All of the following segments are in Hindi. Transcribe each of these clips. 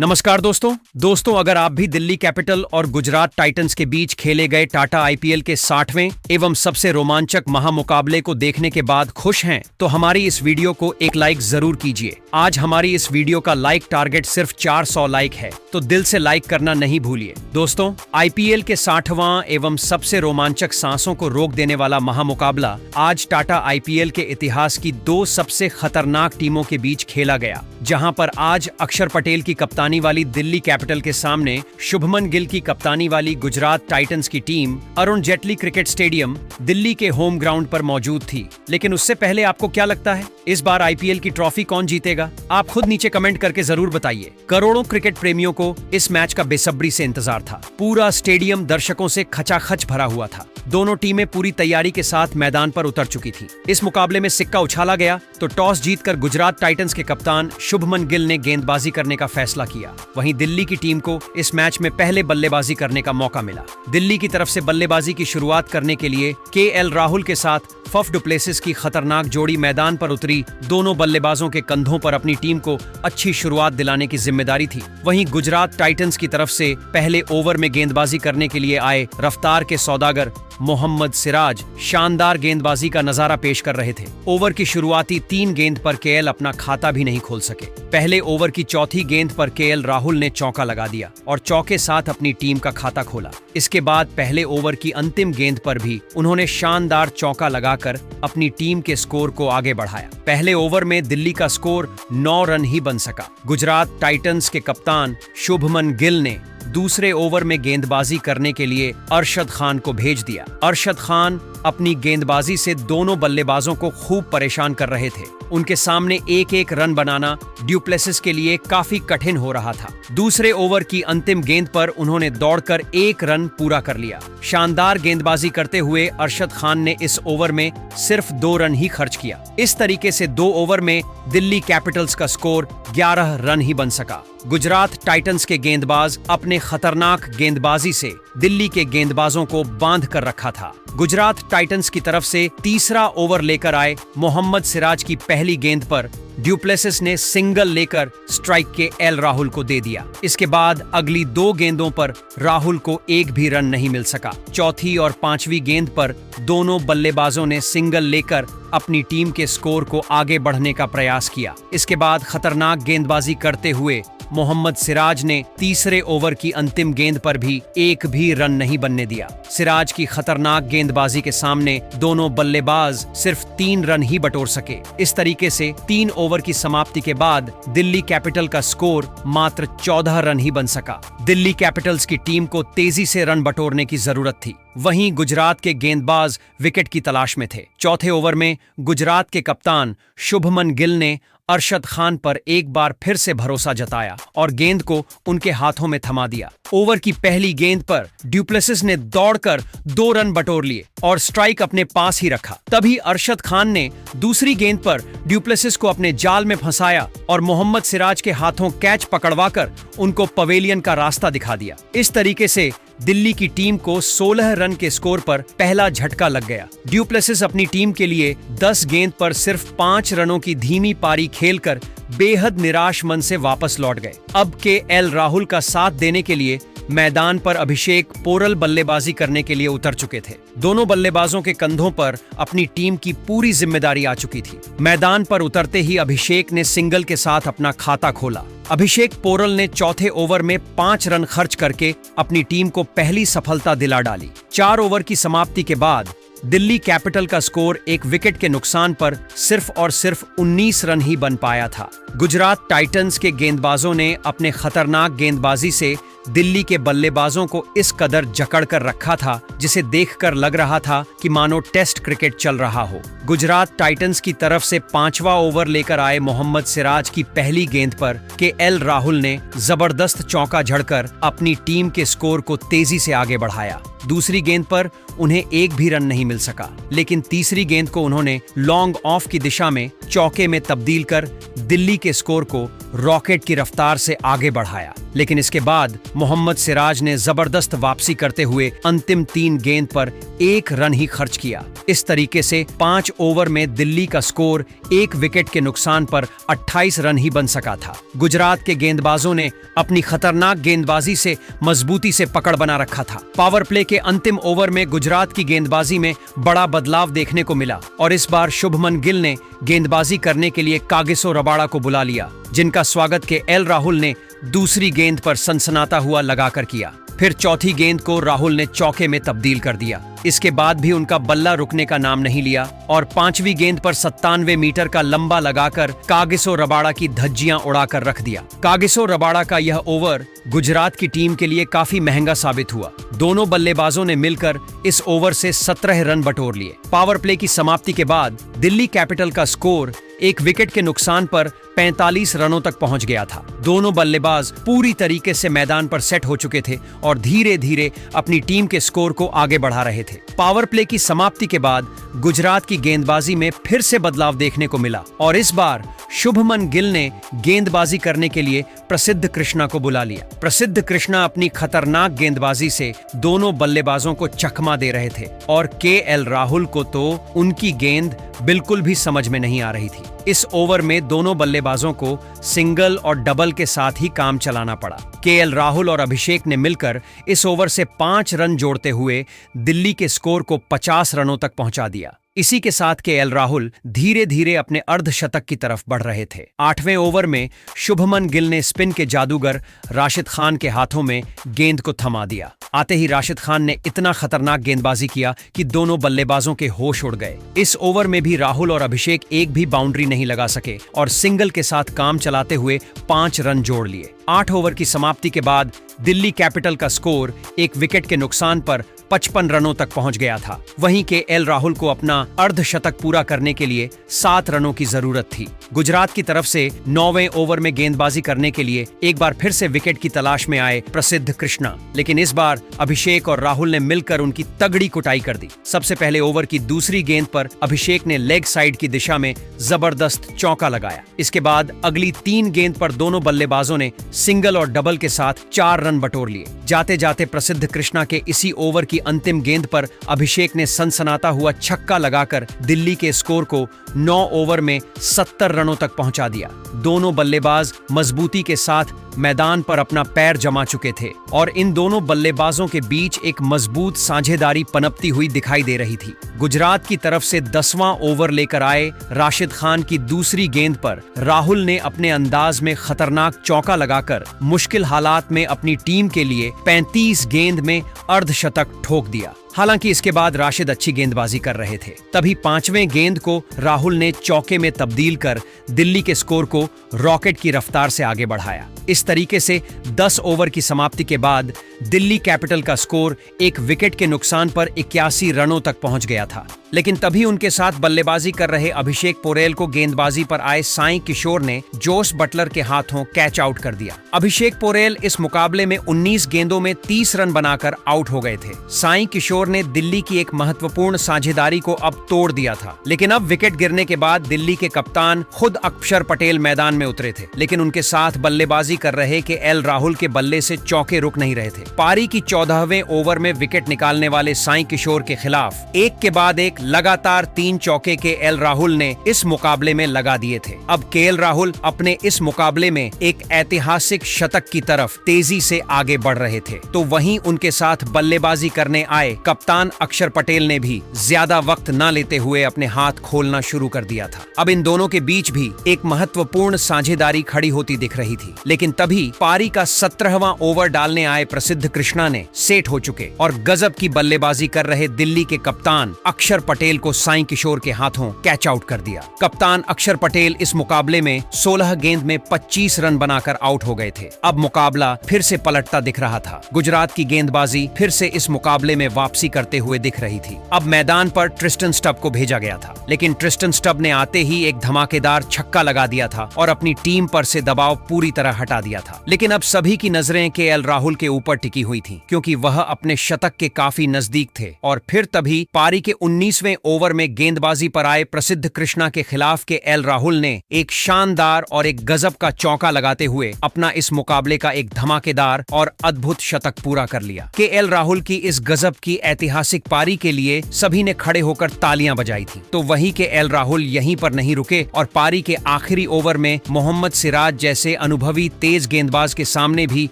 नमस्कार दोस्तों अगर आप भी दिल्ली कैपिटल और गुजरात टाइटंस के बीच खेले गए टाटा आईपीएल के 60वें एवं सबसे रोमांचक महामुकाबले को देखने के बाद खुश हैं, तो हमारी इस वीडियो को एक लाइक जरूर कीजिए। आज हमारी इस वीडियो का लाइक टारगेट सिर्फ 400 लाइक है, तो दिल से लाइक करना नहीं भूलिए। दोस्तों, आईपीएल के 60वां एवं सबसे रोमांचक सांसों को रोक देने वाला महामुकाबला आज टाटा आईपीएल के इतिहास की दो सबसे खतरनाक टीमों के बीच खेला गया, जहां पर आज अक्षर पटेल की कप्तानी वाली दिल्ली कैपिटल के सामने शुभमन गिल की कप्तानी वाली गुजरात टाइटंस की team Arun Jaitley cricket stadium Delhi के होम ग्राउंड पर मौजूद थी। लेकिन उससे पहले आपको क्या लगता है, इस बार आईपीएल की ट्रॉफी कौन जीतेगा? आप खुद नीचे कमेंट करके जरूर बताइए। करोड़ों क्रिकेट प्रेमियों को इस मैच का बेसब्री से इंतजार था। पूरा स्टेडियम दर्शकों से खचाखच भरा हुआ था। दोनों टीमें पूरी तैयारी के साथ मैदान पर उतर चुकी थी। इस मुकाबले में सिक्का उछाला गया तो टॉस जीतकर गुजरात टाइटंस के कप्तान शुभमन गिल ने गेंदबाजी करने का फैसला किया। वहीं दिल्ली की टीम को इस मैच में पहले बल्लेबाजी करने का मौका मिला। दिल्ली की तरफ से बल्लेबाजी की शुरुआत करने के लिए केएल राहुल के साथ फफ डु प्लेसिस की खतरनाक जोड़ी मैदान पर उतरी। दोनों बल्लेबाजों के कंधों पर अपनी टीम को अच्छी शुरुआत दिलाने की जिम्मेदारी थी। वहीं गुजरात टाइटंस की तरफ से पहले ओवर में गेंदबाजी करने के लिए आए रफ्तार के सौदागर मोहम्मद सिराज शानदार गेंदबाजी का नजारा पेश कर रहे थे। ओवर की शुरुआती 3 गेंद पर केएल अपना खाता भी नहीं खोल सके। पहले ओवर की चौथी गेंद पर केएल राहुल ने चौका लगा दिया और चौके साथ अपनी टीम का खाता खोला। इसके बाद पहले ओवर की अंतिम गेंद पर भी उन्होंने शानदार चौका लगाकर अपनी टीम के स्कोर को आगे बढ़ाया। पहले ओवर में दिल्ली का स्कोर 9 रन ही बन सका। गुजरात टाइटंस के कप्तान शुभमन गिल ने दूसरे ओवर में गेंदबाजी करने के लिए अरशद खान को भेज दिया। अरशद खान अपनी गेंदबाजी से दोनों बल्लेबाजों को खूब परेशान कर रहे थे। उनके सामने एक एक रन बनाना डु प्लेसिस के लिए काफी कठिन हो रहा था। दूसरे ओवर की अंतिम गेंद पर उन्होंने दौड़कर 1 रन पूरा कर लिया। शानदार गेंदबाजी करते हुए अरशद खान ने इस ओवर में सिर्फ 2 रन ही खर्च किया। इस तरीके से 2 ओवर में दिल्ली कैपिटल्स का स्कोर 11 रन ही बन सका। गुजरात टाइटंस के गेंदबाज अपने खतरनाक गेंदबाजी से दिल्ली के गेंदबाजों को बांध कर रखा था। गुजरात टाइटंस की तरफ से तीसरा ओवर लेकर आए मोहम्मद सिराज की पहली गेंद पर डु प्लेसिस ने सिंगल लेकर स्ट्राइक के एल राहुल को दे दिया। इसके बाद अगली 2 गेंदों पर राहुल को एक भी रन नहीं मिल सका। चौथी और 5वीं गेंद पर दोनों बल्लेबाजों ने सिंगल लेकर अपनी टीम के स्कोर को आगे बढ़ने का प्रयास किया। इसके बाद खतरनाक गेंदबाजी करते हुए मोहम्मद सिराज ने तीसरे ओवर की अंतिम गेंद पर भी एक भी रन नहीं बनने दिया। सिराज की खतरनाक गेंदबाजी के सामने दोनों बल्लेबाज सिर्फ 3 रन ही बटोर सके। इस तरीके से 3 ओवर की समाप्ति के बाद दिल्ली कैपिटल का स्कोर मात्र 14 रन ही बन सका। दिल्ली कैपिटल्स की टीम को तेजी से रन बटोरने की जरूरत थी। वहीं गुजरात के गेंदबाज विकेट की तलाश में थे। चौथे ओवर में गुजरात के कप्तान शुभमन गिल ने अरशद खान पर एक बार फिर से भरोसा जताया और गेंद को उनके हाथों में थमा दिया। ओवर की पहली गेंद पर डु प्लेसिस ने दौड़कर 2 रन बटोर लिए और स्ट्राइक अपने पास ही रखा। तभी अरशद खान ने दूसरी गेंद पर डु प्लेसिस को अपने जाल में फंसाया और मोहम्मद सिराज के हाथों कैच पकड़वाकर उनको पवेलियन का रास्ता दिखा दिया। इस तरीके से दिल्ली की टीम को 16 रन के स्कोर पर पहला झटका लग गया। डु प्लेसिस अपनी टीम के लिए 10 गेंद पर सिर्फ 5 रनों की धीमी पारी खेलकर बेहद निराश मन से वापस लौट गए। अब के एल राहुल का साथ देने के लिए मैदान पर अभिषेक पोरल बल्लेबाजी करने के लिए उतर चुके थे। दोनों बल्लेबाजों के कंधों पर अपनी टीम की पूरी जिम्मेदारी आ चुकी थी। मैदान पर उतरते ही अभिषेक ने सिंगल के साथ अपना खाता खोला। अभिषेक पोरल ने चौथे ओवर में 5 रन खर्च करके अपनी टीम को पहली सफलता दिला डाली। 4 ओवर की समाप्ति के बाद दिल्ली कैपिटल का स्कोर एक विकेट के नुकसान पर सिर्फ और सिर्फ 19 रन ही बन पाया था। गुजरात टाइटंस के गेंदबाजों ने अपने खतरनाक गेंदबाजी से दिल्ली के बल्लेबाजों को इस कदर जकड़ कर रखा था, जिसे देखकर लग रहा था कि मानो टेस्ट क्रिकेट चल रहा हो। गुजरात टाइटंस की तरफ से 5वां ओवर लेकर आए मोहम्मद सिराज की पहली गेंद पर केएल राहुल ने जबरदस्त चौका झड़कर अपनी टीम के स्कोर को तेजी से आगे बढ़ाया। दूसरी गेंद पर उन्हें एक भी रन नहीं मिल सका, लेकिन तीसरी गेंद को उन्होंने लॉन्ग ऑफ की दिशा में चौके में तब्दील कर दिल्ली के स्कोर को रॉकेट की रफ्तार से आगे बढ़ाया। लेकिन इसके बाद मोहम्मद सिराज ने जबरदस्त वापसी करते हुए अंतिम 3 गेंद पर 1 रन ही खर्च किया। इस तरीके से 5 ओवर में दिल्ली का स्कोर 1 विकेट के नुकसान पर 28 रन ही बन सका था। गुजरात के गेंदबाजों ने अपनी खतरनाक गेंदबाजी से मजबूती से पकड़ बना रखा था। पावर प्ले के अंतिम ओवर में गुजरात की गेंदबाजी में बड़ा बदलाव देखने को मिला और इस बार शुभमन गिल ने गेंदबाजी करने के लिए कागिसो रबाड़ा को बुला लिया, जिनका स्वागत के एल राहुल ने दूसरी गेंद पर सनसनाता हुआ लगाकर किया। फिर चौथी गेंद को राहुल ने चौके में तब्दील कर दिया। इसके बाद भी उनका बल्ला रुकने का नाम नहीं लिया और 5वीं गेंद पर 97 मीटर का लंबा लगाकर कागिसो रबाड़ा की धज्जियां उड़ाकर रख दिया। कागिसो रबाड़ा का यह ओवर गुजरात की टीम के लिए काफी महंगा साबित हुआ। दोनों बल्लेबाजों ने मिलकर इस ओवर से 17 रन बटोर लिए। पावर प्ले की समाप्ति के बाद दिल्ली कैपिटल का स्कोर 1 विकेट के नुकसान पर 45 रनों तक पहुंच गया था। दोनों बल्लेबाज पूरी तरीके से मैदान पर सेट हो चुके थे और धीरे धीरे अपनी टीम के स्कोर को आगे बढ़ा रहे थे। पावर प्ले की समाप्ति के बाद गुजरात की गेंदबाजी में फिर से बदलाव देखने को मिला और इस बार शुभमन गिल ने गेंदबाजी करने के लिए प्रसिद्ध कृष्णा को बुला लिया। प्रसिद्ध कृष्णा अपनी खतरनाक गेंदबाजी से दोनों बल्लेबाजों को चकमा दे रहे थे और केएल राहुल को तो उनकी गेंद बिल्कुल भी समझ में नहीं आ रही थी। इस ओवर में दोनों बल्लेबाजों को सिंगल और डबल के साथ ही काम चलाना पड़ा। केएल राहुल और अभिषेक ने मिलकर इस ओवर से 5 रन जोड़ते हुए दिल्ली के स्कोर को 50 रनों तक पहुंचा दिया। इसी के साथ केएल राहुल धीरे धीरे अपने अर्धशतक की तरफ बढ़ रहे थे। 8वें ओवर में शुभमन गिल ने स्पिन के जादूगर राशिद खान के हाथों में गेंद को थमा दिया। आते ही राशिद खान ने इतना खतरनाक गेंदबाजी किया कि दोनों बल्लेबाजों के होश उड़ गए। इस ओवर में भी राहुल और अभिषेक एक भी बाउंड्री नहीं लगा सके और सिंगल के साथ काम चलाते हुए 5 रन जोड़ लिए। 8 ओवर की समाप्ति के बाद दिल्ली कैपिटल का स्कोर 1 विकेट के नुकसान पर 55 रनों तक पहुंच गया था। वहीं के एल राहुल को अपना अर्धशतक पूरा करने के लिए 7 रनों की जरूरत थी। गुजरात की तरफ से 9वें ओवर में गेंदबाजी करने के लिए एक बार फिर से विकेट की तलाश में आए प्रसिद्ध कृष्णा, लेकिन इस बार अभिषेक और राहुल ने मिलकर उनकी तगड़ी कुटाई कर दी। सबसे पहले ओवर की दूसरी गेंद पर अभिषेक ने लेग साइड की दिशा में जबरदस्त चौका लगाया। इसके बाद अगली 3 गेंद पर दोनों बल्लेबाजों ने सिंगल और डबल के साथ 4 रन बटोर लिए। जाते जाते प्रसिद्ध कृष्णा के इसी ओवर की अंतिम गेंद पर अभिषेक ने सनसनाता हुआ छक्का लगाकर दिल्ली के स्कोर को 9 ओवर में 70 रनों तक पहुंचा दिया। दोनों बल्लेबाज मजबूती के साथ मैदान पर अपना पैर जमा चुके थे और इन दोनों बल्लेबाजों के बीच एक मजबूत साझेदारी पनपती हुई दिखाई दे रही थी। गुजरात की तरफ से 10वां ओवर लेकर आए राशिद खान की दूसरी गेंद पर राहुल ने अपने अंदाज में खतरनाक चौका लगाकर मुश्किल हालात में अपनी टीम के लिए 35 गेंद में अर्धशतक ठोक दिया। हालांकि इसके बाद राशिद अच्छी गेंदबाजी कर रहे थे। तभी 5वें गेंद को राहुल ने चौके में तब्दील कर दिल्ली के स्कोर को रॉकेट की रफ्तार से आगे बढ़ाया। इस तरीके से 10 ओवर की समाप्ति के बाद दिल्ली कैपिटल का स्कोर 1 विकेट के नुकसान पर 81 रनों तक पहुंच गया था। लेकिन तभी उनके साथ बल्लेबाजी कर रहे अभिषेक पोरेल को गेंदबाजी पर आए साई किशोर ने जोस बटलर के हाथों कैच आउट कर दिया। अभिषेक पोरेल इस मुकाबले में 19 गेंदों में 30 रन बनाकर आउट हो गए थे। साई किशोर ने दिल्ली की एक महत्वपूर्ण साझेदारी को अब तोड़ दिया था। लेकिन अब विकेट गिरने के बाद दिल्ली के कप्तान खुद अक्षर पटेल मैदान में उतरे थे, लेकिन उनके साथ बल्लेबाजी कर रहे के एल राहुल के बल्ले से चौके रुक नहीं रहे थे। पारी की 14वें ओवर में विकेट निकालने वाले साई किशोर के खिलाफ एक के बाद एक लगातार 3 चौके के एल राहुल ने इस मुकाबले में लगा दिए थे। अब केएल राहुल अपने इस मुकाबले में एक ऐतिहासिक शतक की तरफ तेजी से आगे बढ़ रहे थे, तो वहीं उनके साथ बल्लेबाजी करने आए कप्तान अक्षर पटेल ने भी ज्यादा वक्त न लेते हुए अपने हाथ खोलना शुरू कर दिया था। अब इन दोनों के बीच भी एक महत्वपूर्ण साझेदारी खड़ी होती दिख रही थी। लेकिन तभी पारी का 17वां ओवर डालने आए प्रसिद्ध कृष्णा ने सेट हो चुके और गजब की बल्लेबाजी कर रहे दिल्ली के कप्तान अक्षर पटेल को साई किशोर के हाथों कैच आउट कर दिया। कप्तान अक्षर पटेल इस मुकाबले में 16 गेंद में 25 रन बनाकर आउट हो गए थे। अब मुकाबला फिर से पलटता दिख रहा था। गुजरात की गेंदबाजी फिर से इस मुकाबले में वापसी वापसी करते हुए दिख रही थी। अब मैदान पर ट्रिस्टन स्टब को भेजा गया था, लेकिन ट्रिस्टन स्टब ने आते ही एक धमाकेदार छक्का लगा दिया था और अपनी टीम पर से दबाव पूरी तरह हटा दिया था। लेकिन अब सभी की नजरें केएल राहुल के ऊपर टिकी हुई थीं, क्योंकि वह अपने शतक के काफी नजदीक थे। और फिर तभी पारी के 19वें ओवर में गेंदबाजी पर आए प्रसिद्ध कृष्णा के खिलाफ केएल राहुल ने एक शानदार और एक गजब का चौका लगाते हुए अपना इस मुकाबले का एक धमाकेदार और अद्भुत शतक पूरा कर लिया। केएल राहुल की इस गजब की ऐतिहासिक पारी के लिए सभी ने खड़े होकर तालियां बजाई थी। तो वहीं केएल राहुल यहीं पर नहीं रुके और पारी के आखिरी ओवर में मोहम्मद सिराज जैसे अनुभवी तेज गेंदबाज के सामने भी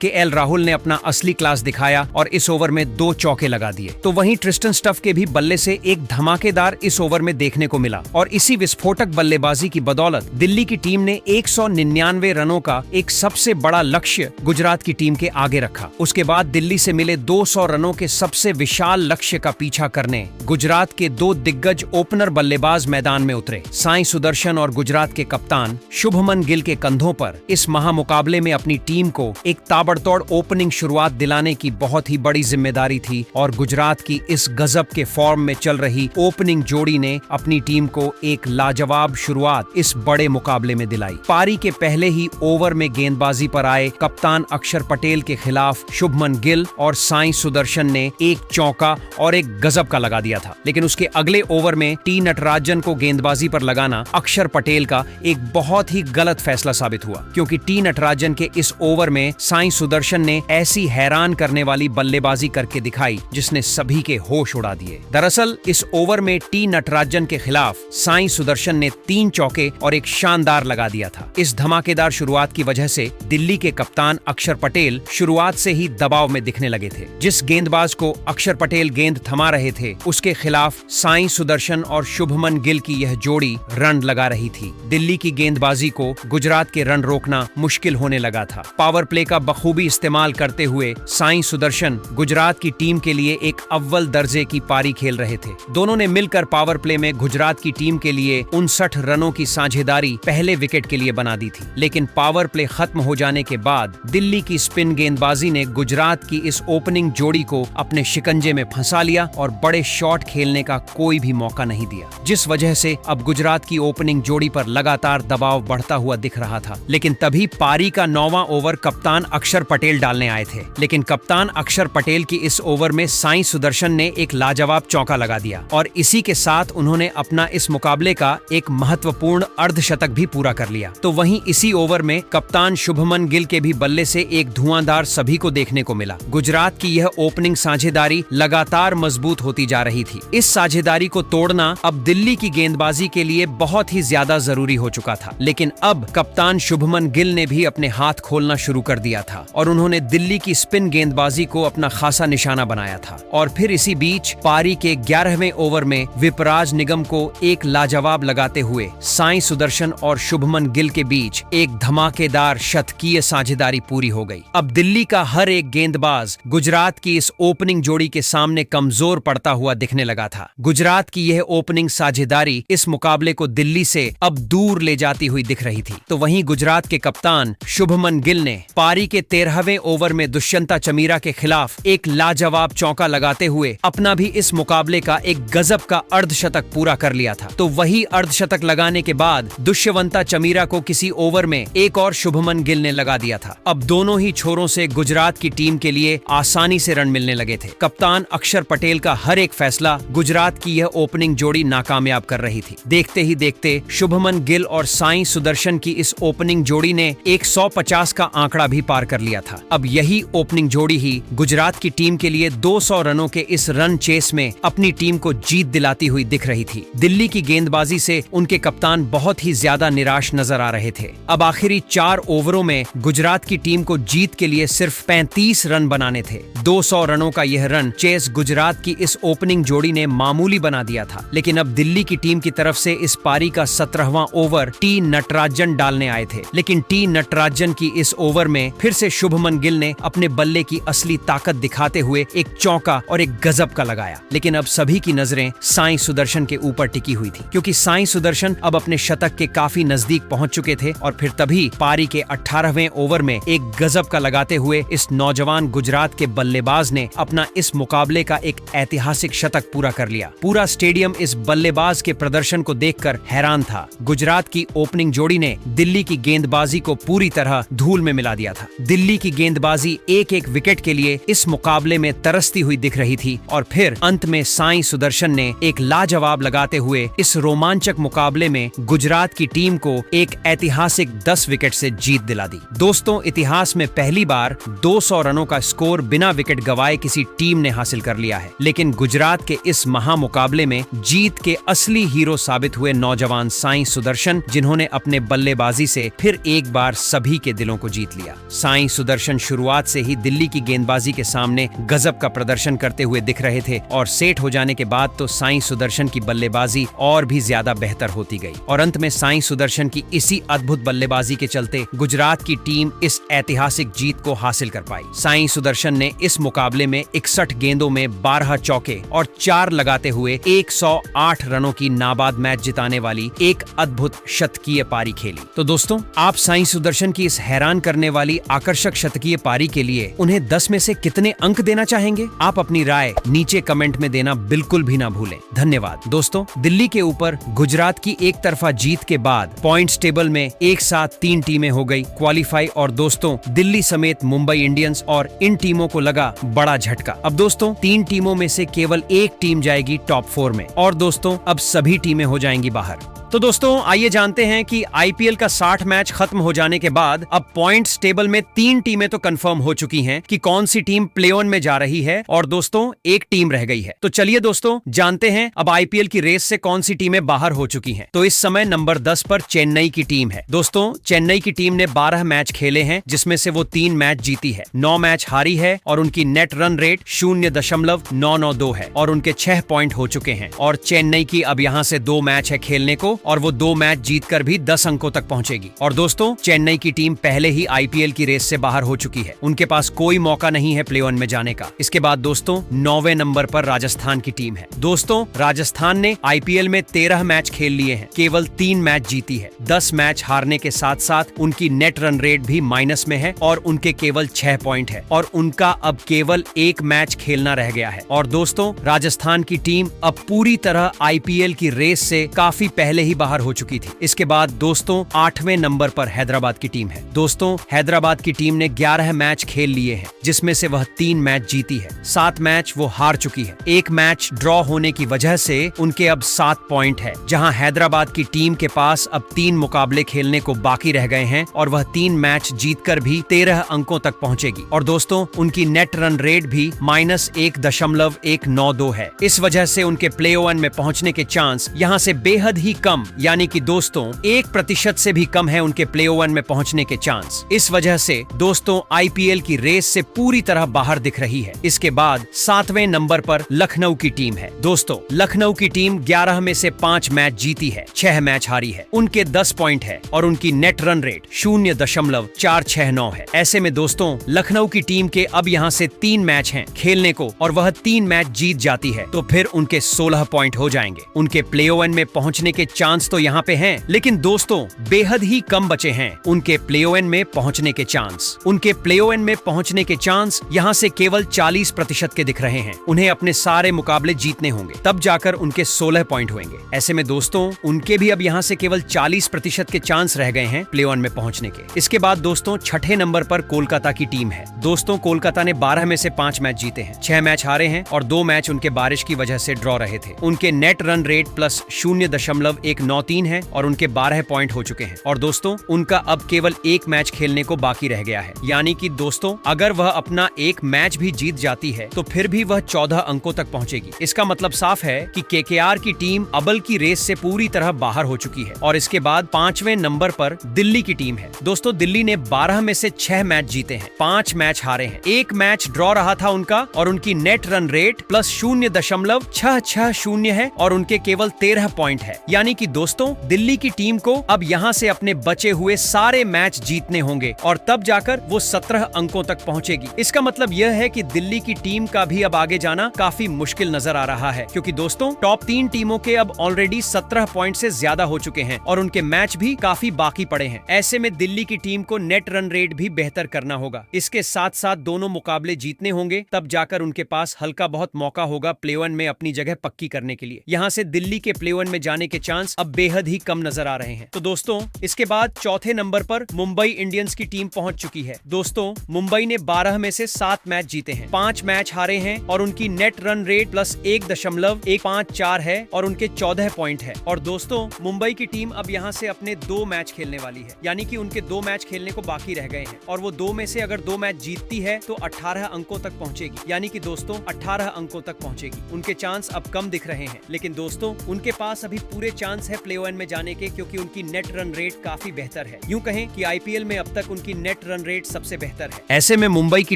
केएल राहुल ने अपना असली क्लास दिखाया और इस ओवर में 2 चौके लगा दिए। तो वहीं ट्रिस्टन स्टफ के भी बल्ले से एक धमाकेदार इस ओवर में देखने को मिला और इसी विस्फोटक बल्लेबाजी की बदौलत दिल्ली की टीम ने 199 रनों का एक सबसे बड़ा लक्ष्य गुजरात की टीम के आगे रखा। उसके बाद दिल्ली से मिले 200 रनों के सबसे विशाल लक्ष्य का पीछा करने गुजरात के 2 दिग्गज ओपनर बल्लेबाज मैदान में उतरे। साई सुदर्शन और गुजरात के कप्तान शुभमन गिल के कंधों पर इस महामुकाबले में अपनी टीम को एक ताबड़तोड़ ओपनिंग शुरुआत दिलाने की बहुत ही बड़ी जिम्मेदारी थी और गुजरात की इस गजब के फॉर्म में चल रही ओपनिंग जोड़ी ने अपनी टीम को एक लाजवाब शुरुआत इस बड़े मुकाबले में दिलाई। पारी के पहले ही ओवर में गेंदबाजी पर आए कप्तान अक्षर पटेल के खिलाफ शुभमन गिल और साई सुदर्शन ने एक चौका और एक गजब का लगा दिया था, लेकिन उसके अगले ओवर में टी नटराजन को गेंदबाजी पर लगाना अक्षर पटेल का एक बहुत ही गलत फैसला साबित हुआ, क्योंकि टी नटराजन के इस ओवर में साई सुदर्शन ने ऐसी हैरान करने वाली बल्लेबाजी करके दिखाई जिसने सभी के होश उड़ा दिए। दरअसल इस ओवर में टी नटराजन के खिलाफ साई सुदर्शन ने 3 चौके और एक शानदार लगा दिया था। इस धमाकेदार शुरुआत की वजह से दिल्ली के कप्तान अक्षर पटेल शुरुआत से ही दबाव में दिखने लगे थे। जिस गेंदबाज को अक्षर पटेल गेंद थमा रहे थे उसके खिलाफ साई सुदर्शन और शुभमन गिल की यह जोड़ी रन लगा रही थी। दिल्ली की गेंदबाजी को गुजरात के रन रोकना मुश्किल होने लगा था। पावर प्ले का बखूबी इस्तेमाल करते हुए साई सुदर्शन गुजरात की टीम के लिए एक अव्वल दर्जे की पारी खेल रहे थे। दोनों ने मिलकर पावर प्ले में गुजरात की टीम के लिए 59 रनों की साझेदारी पहले विकेट के लिए बना दी थी। लेकिन पावर प्ले खत्म हो जाने के बाद दिल्ली की स्पिन गेंदबाजी ने गुजरात की इस ओपनिंग जोड़ी को अपने शिकंजे में फंसा लिया और बड़े शॉट खेलने का कोई भी मौका नहीं दिया, जिस वजह से अब गुजरात की ओपनिंग जोड़ी पर लगातार दबाव बढ़ता हुआ दिख रहा था। लेकिन तभी पारी का 9वां ओवर कप्तान अक्षर पटेल डालने आए थे, लेकिन कप्तान अक्षर पटेल की इस ओवर में साई सुदर्शन ने एक लाजवाब चौका लगा दिया और इसी के साथ उन्होंने अपना इस मुकाबले का एक महत्वपूर्ण अर्धशतक भी पूरा कर लिया। तो वहीं इसी ओवर में कप्तान शुभमन गिल के भी बल्ले से एक धुआंधार सभी को देखने को मिला। गुजरात की यह ओपनिंग साझेदारी लगातार मजबूत होती जा रही थी। इस साझेदारी को तोड़ना अब दिल्ली की गेंदबाजी के लिए बहुत ही ज्यादा जरूरी हो चुका था। लेकिन अब कप्तान शुभमन गिल ने भी अपने हाथ खोलना शुरू कर दिया था और उन्होंने दिल्ली की स्पिन गेंदबाजी को अपना खासा निशाना बनाया था। और फिर इसी बीच पारी के 11वें ओवर में विपराज निगम को एक लाजवाब लगाते हुए साई सुदर्शन और शुभमन गिल के बीच एक धमाकेदार शतकीय साझेदारी पूरी हो गई। अब दिल्ली का हर एक गेंदबाज गुजरात की इस ओपनिंग जोड़ी के सामने कमजोर पड़ता हुआ दिखने लगा था। गुजरात की यह ओपनिंग साझेदारी इस मुकाबले को दिल्ली से अब दूर ले जाती हुई दिख रही थी। तो वहीं गुजरात के कप्तान शुभमन गिल ने पारी के 13वें ओवर में दुष्यंता चमीरा के खिलाफ एक लाजवाब चौका लगाते हुए अपना भी इस मुकाबले का एक गजब का अर्धशतक पूरा कर लिया था। तो वही अर्धशतक लगाने के बाद दुष्यंता चमीरा को किसी ओवर में एक और शुभमन गिल ने लगा दिया था। अब दोनों ही छोरों से गुजरात की टीम के लिए आसानी से रन मिलने लगे थे। कप्तान अक्षर पटेल का हर एक फैसला गुजरात की यह ओपनिंग जोड़ी नाकामयाब कर रही थी। देखते ही देखते शुभमन गिल और साई सुदर्शन की इस ओपनिंग जोड़ी ने 150 का आंकड़ा भी पार कर लिया था। अब यही ओपनिंग जोड़ी ही गुजरात की टीम के लिए 200 रनों के इस रन चेस में अपनी टीम को जीत दिलाती हुई दिख रही थी। दिल्ली की गेंदबाजी से उनके कप्तान बहुत ही ज्यादा निराश नजर आ रहे थे। अब आखिरी 4 ओवरों में गुजरात की टीम को जीत के लिए सिर्फ 35 रन बनाने थे। 200 रनों का यह रन चेस गुजरात की इस ओपनिंग जोड़ी ने मामूली बना दिया था। लेकिन अब दिल्ली की टीम की तरफ से इस पारी का 17वां ओवर टी नटराजन डालने आए थे। लेकिन टी नटराजन की इस ओवर में फिर से शुभमन गिल ने अपने बल्ले की असली ताकत दिखाते हुए एक चौका और एक गजब का लगाया। लेकिन अब सभी की नजरें साई सुदर्शन के ऊपर टिकी हुई थी, क्योंकि साई सुदर्शन अब अपने शतक के काफी नजदीक पहुंच चुके थे। और फिर तभी पारी के 18वें ओवर में एक गजब का लगाते हुए इस नौजवान गुजरात के बल्लेबाज ने अपना इस मुकाबले मुकाबले का एक ऐतिहासिक शतक पूरा कर लिया। पूरा स्टेडियम इस बल्लेबाज के प्रदर्शन को देखकर हैरान था। गुजरात की ओपनिंग जोड़ी ने दिल्ली की गेंदबाजी को पूरी तरह धूल में मिला दिया था। दिल्ली की गेंदबाजी एक एक विकेट के लिए इस मुकाबले में तरसती हुई दिख रही थी और फिर अंत में साई सुदर्शन ने एक लाजवाब लगाते हुए इस रोमांचक मुकाबले में गुजरात की टीम को एक ऐतिहासिक 10 विकेट से जीत दिला दी। दोस्तों, इतिहास में पहली बार 200 रनों का स्कोर बिना विकेट गवाए किसी टीम ने हासिल कर लिया है। लेकिन गुजरात के इस महामुकाबले में जीत के असली हीरो साबित हुए नौजवान साई सुदर्शन, जिन्होंने अपने बल्लेबाजी से फिर एक बार सभी के दिलों को जीत लिया। साई सुदर्शन शुरुआत से ही दिल्ली की गेंदबाजी के सामने गजब का प्रदर्शन करते हुए दिख रहे थे और सेट हो जाने के बाद तो साई सुदर्शन की बल्लेबाजी और भी ज्यादा बेहतर होती गई और अंत में साई सुदर्शन की इसी अद्भुत बल्लेबाजी के चलते गुजरात की टीम इस ऐतिहासिक जीत को हासिल कर पाई। साई सुदर्शन ने इस मुकाबले में 61 गेंदों में 12 चौके और 4 लगाते हुए 108 रनों की नाबाद मैच जिताने वाली एक अद्भुत शतकीय पारी खेली। तो दोस्तों, आप साई सुदर्शन की इस हैरान करने वाली आकर्षक शतकीय पारी के लिए उन्हें 10 में से कितने अंक देना चाहेंगे? आप अपनी राय नीचे कमेंट में देना बिल्कुल भी ना भूलें। धन्यवाद। दोस्तों, दिल्ली के ऊपर गुजरात की एक तरफा जीत के बाद पॉइंट्स टेबल में एक साथ 3 टीमें हो गई क्वालिफाई और दोस्तों, दिल्ली समेत मुंबई इंडियंस और इन टीमों को लगा बड़ा झटका। अब दोस्तों, 3 टीमों में से केवल एक टीम जाएगी टॉप 4 में और दोस्तों, अब सभी टीमें हो जाएंगी बाहर। तो दोस्तों, आइए जानते हैं कि आईपीएल का 60 मैच खत्म हो जाने के बाद अब पॉइंट्स टेबल में 3 टीमें तो कंफर्म हो चुकी हैं कि कौन सी टीम प्ले ऑन में जा रही है और दोस्तों, एक टीम रह गई है। तो चलिए दोस्तों, जानते हैं अब आईपीएल की रेस से कौन सी टीमें बाहर हो चुकी हैं। तो इस समय नंबर 10 पर चेन्नई की टीम है। दोस्तों, चेन्नई की टीम ने 12 मैच खेले हैं, जिसमें से वो 3 मैच जीती है, 9 मैच हारी है और उनकी नेट रन रेट 0.992 है और उनके 6 पॉइंट हो चुके हैं। और चेन्नई की अब यहाँ से 2 मैच है खेलने को और वो 2 मैच जीतकर भी 10 अंकों तक पहुंचेगी। और दोस्तों, चेन्नई की टीम पहले ही आईपीएल की रेस से बाहर हो चुकी है, उनके पास कोई मौका नहीं है प्ले ऑन में जाने का। इसके बाद दोस्तों, 9वें नंबर पर राजस्थान की टीम है। दोस्तों, राजस्थान ने आईपीएल में 13 मैच खेल लिए हैं, केवल 3 मैच जीती है। 10 मैच हारने के साथ साथ उनकी नेट रन रेट भी माइनस में है और उनके केवल 6 पॉइंट है और उनका अब केवल 1 मैच खेलना रह गया है। और दोस्तों, राजस्थान की टीम अब पूरी तरह आईपीएल की रेस से काफी पहले ही बाहर हो चुकी थी। इसके बाद दोस्तों, 8वें नंबर पर हैदराबाद की टीम है। दोस्तों, हैदराबाद की टीम ने 11 मैच खेल लिए हैं, जिसमें से वह 3 मैच जीती है। 7 मैच वो हार चुकी है। 1 मैच ड्रॉ होने की वजह से उनके अब 7 पॉइंट है, जहां हैदराबाद की टीम के पास अब 3 मुकाबले खेलने को बाकी रह गए हैं और वह 3 मैच जीतकर भी 13 अंकों तक पहुंचेगी। और दोस्तों, उनकी नेट रन रेट भी -1.192 है। इस वजह से उनके प्ले ऑन में पहुंचने के चांस यहाँ से बेहद ही कम, यानी कि दोस्तों 1% से भी कम है उनके प्ले ऑन में पहुंचने के चांस। इस वजह से दोस्तों, आईपीएल की रेस से पूरी तरह बाहर दिख रही है। इसके बाद 7वें नंबर पर लखनऊ की टीम है। दोस्तों, लखनऊ की टीम 11 में से 5 मैच जीती है, 6 मैच हारी है। उनके 10 पॉइंट है और उनकी नेट रन रेट 0.469 है। ऐसे में दोस्तों, लखनऊ की टीम के अब यहाँ से 3 मैच हैं खेलने को और वह 3 मैच जीत जाती है तो फिर उनके 16 पॉइंट हो जाएंगे। उनके प्ले ऑन में पहुंचने के चांस तो यहाँ पे हैं, लेकिन दोस्तों, बेहद ही कम बचे हैं उनके प्ले ऑन में पहुंचने के चांस। उनके प्ले ऑन में पहुंचने के चांस यहाँ से केवल 40% के दिख रहे हैं। उन्हें अपने सारे मुकाबले जीतने होंगे, तब जाकर उनके 16 पॉइंट होंगे। ऐसे में दोस्तों, उनके भी अब यहाँ से केवल 40% के चांस रह गए हैं प्ले ऑन में पहुंचने के। इसके बाद दोस्तों, 6ठे नंबर पर कोलकाता की टीम है। दोस्तों, कोलकाता ने 12 में से 5 मैच जीते हैं, 6 मैच हारे हैं और 2 मैच उनके बारिश की वजह से ड्रॉ रहे थे। उनके नेट रन रेट +0.193 है और उनके 12 पॉइंट हो चुके हैं। और दोस्तों, उनका अब केवल 1 मैच खेलने को बाकी रह गया है, यानी कि दोस्तों, अगर वह अपना 1 मैच भी जीत जाती है तो फिर भी वह 14 अंकों तक पहुंचेगी। इसका मतलब साफ है कि केकेआर की टीम अबल की रेस से पूरी तरह बाहर हो चुकी है। और इसके बाद 5वें नंबर पर दिल्ली की टीम है। दोस्तों, दिल्ली ने 12 में से 6 मैच जीते हैं, 5 मैच हारे हैं, 1 मैच ड्रॉ रहा था उनका और उनकी नेट रन रेट +0.660 है और उनके केवल 13 पॉइंट है। यानी कि क्योंकि दोस्तों दिल्ली की टीम को अब यहाँ से अपने बचे हुए सारे मैच जीतने होंगे और तब जाकर वो 17 अंकों तक पहुंचेगी। इसका मतलब यह है कि दिल्ली की टीम का भी अब आगे जाना काफी मुश्किल नजर आ रहा है, क्योंकि दोस्तों टॉप 3 टीमों के अब ऑलरेडी 17 पॉइंट से ज्यादा हो चुके हैं और उनके मैच भी काफी बाकी पड़े हैं। ऐसे में दिल्ली की टीम को नेट रन रेट भी बेहतर करना होगा। इसके साथ साथ दोनों मुकाबले जीतने होंगे, तब जाकर उनके पास हल्का बहुत मौका होगा प्ले वन में अपनी जगह पक्की करने के लिए। यहाँ से दिल्ली के प्ले वन में जाने के चांस अब बेहद ही कम नजर आ रहे हैं। तो दोस्तों इसके बाद चौथे नंबर पर मुंबई इंडियंस की टीम पहुंच चुकी है। दोस्तों मुंबई ने 12 में से 7 मैच जीते हैं, 5 मैच हारे हैं और उनकी नेट रन रेट प्लस 1.154 है और उनके 14 पॉइंट है। और दोस्तों मुंबई की टीम अब यहाँ से अपने 2 मैच खेलने वाली है, यानी कि उनके 2 मैच खेलने को बाकी रह गए हैं और वो 2 में से अगर 2 मैच जीतती है तो 18 अंकों तक पहुंचेगी, यानी कि दोस्तों 18 अंकों तक पहुंचेगी। उनके चांस अब कम दिख रहे हैं, लेकिन दोस्तों उनके पास अभी पूरे चांस है प्ले वन में जाने के, क्योंकि उनकी नेट रन रेट काफी बेहतर है। यूं कहें कि आईपीएल में अब तक उनकी नेट रन रेट सबसे बेहतर है। ऐसे में मुंबई की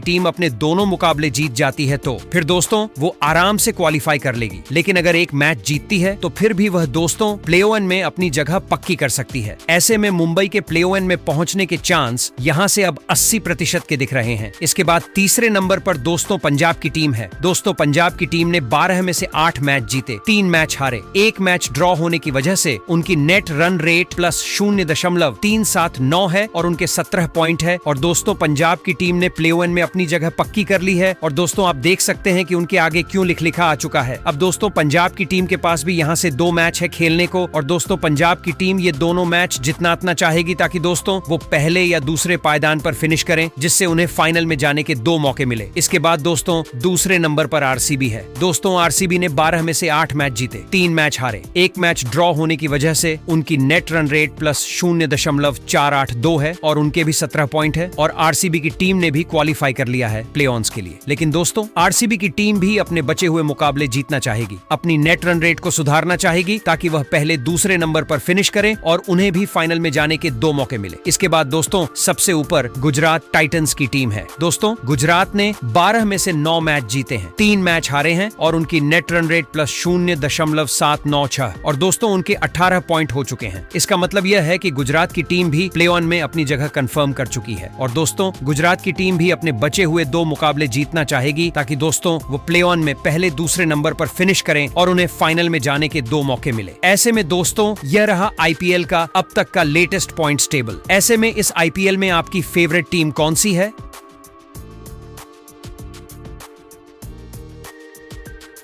टीम अपने दोनों मुकाबले जीत जाती है तो फिर दोस्तों वो आराम से क्वालिफाई कर लेगी। लेकिन अगर एक मैच जीतती है तो फिर भी वह दोस्तों प्ले वन में अपनी जगह पक्की कर सकती है। ऐसे में मुंबई के प्ले वन में पहुंचने के चांस यहाँ से अब 80% के दिख रहे हैं। इसके बाद तीसरे नंबर पर दोस्तों पंजाब की टीम है। दोस्तों पंजाब की टीम ने 12 में से 8 मैच जीते, 3 मैच हारे, 1 मैच ड्रॉ होने की वजह से उनकी नेट रन रेट प्लस 0.379 है और उनके 17 पॉइंट है। और दोस्तों पंजाब की टीम ने प्ले वन में अपनी जगह पक्की कर ली है और दोस्तों आप देख सकते हैं कि उनके आगे क्यों लिखा आ चुका है। अब दोस्तों पंजाब की टीम के पास भी यहाँ से 2 मैच है खेलने को और दोस्तों पंजाब की टीम ये दोनों मैच जितना चाहेगी ताकि दोस्तों वो पहले या दूसरे पायदान पर फिनिश करें, जिससे उन्हें फाइनल में जाने के 2 मौके मिले। इसके बाद दोस्तों दूसरे नंबर पर आरसीबी है। दोस्तों आरसीबी ने 12 में से 8 मैच जीते, 3 मैच हारे, 1 मैच ड्रॉ होने की वजह से उनकी नेट रन रेट प्लस 0.482 है और उनके भी 17 पॉइंट है और आरसीबी की टीम ने भी क्वालिफाई कर लिया है प्ले ऑन्स के लिए। लेकिन दोस्तों आरसीबी की टीम भी अपने बचे हुए मुकाबले जीतना चाहेगी, अपनी नेट रन रेट को सुधारना चाहेगी ताकि वह पहले दूसरे नंबर पर फिनिश करें और उन्हें भी फाइनल में जाने के 2 मौके मिले। इसके बाद दोस्तों सबसे ऊपर गुजरात टाइटंस की टीम है। दोस्तों गुजरात ने 12 में से 9 मैच जीते हैं, 3 मैच हारे हैं और उनकी नेट रन रेट प्लस 0.796 और दोस्तों उनके 18 पॉइंट हो चुके हैं। इसका मतलब यह है कि गुजरात की टीम भी प्ले ऑन में अपनी जगह कंफर्म कर चुकी है और दोस्तों गुजरात की टीम भी अपने बचे हुए 2 मुकाबले जीतना चाहेगी ताकि दोस्तों वो प्ले ऑन में पहले दूसरे नंबर पर फिनिश करें और उन्हें फाइनल में जाने के 2 मौके मिले। ऐसे में दोस्तों यह रहा आईपीएल का अब तक का लेटेस्ट पॉइंट्स टेबल। ऐसे में इस आईपीएल में आपकी फेवरेट टीम कौन सी है?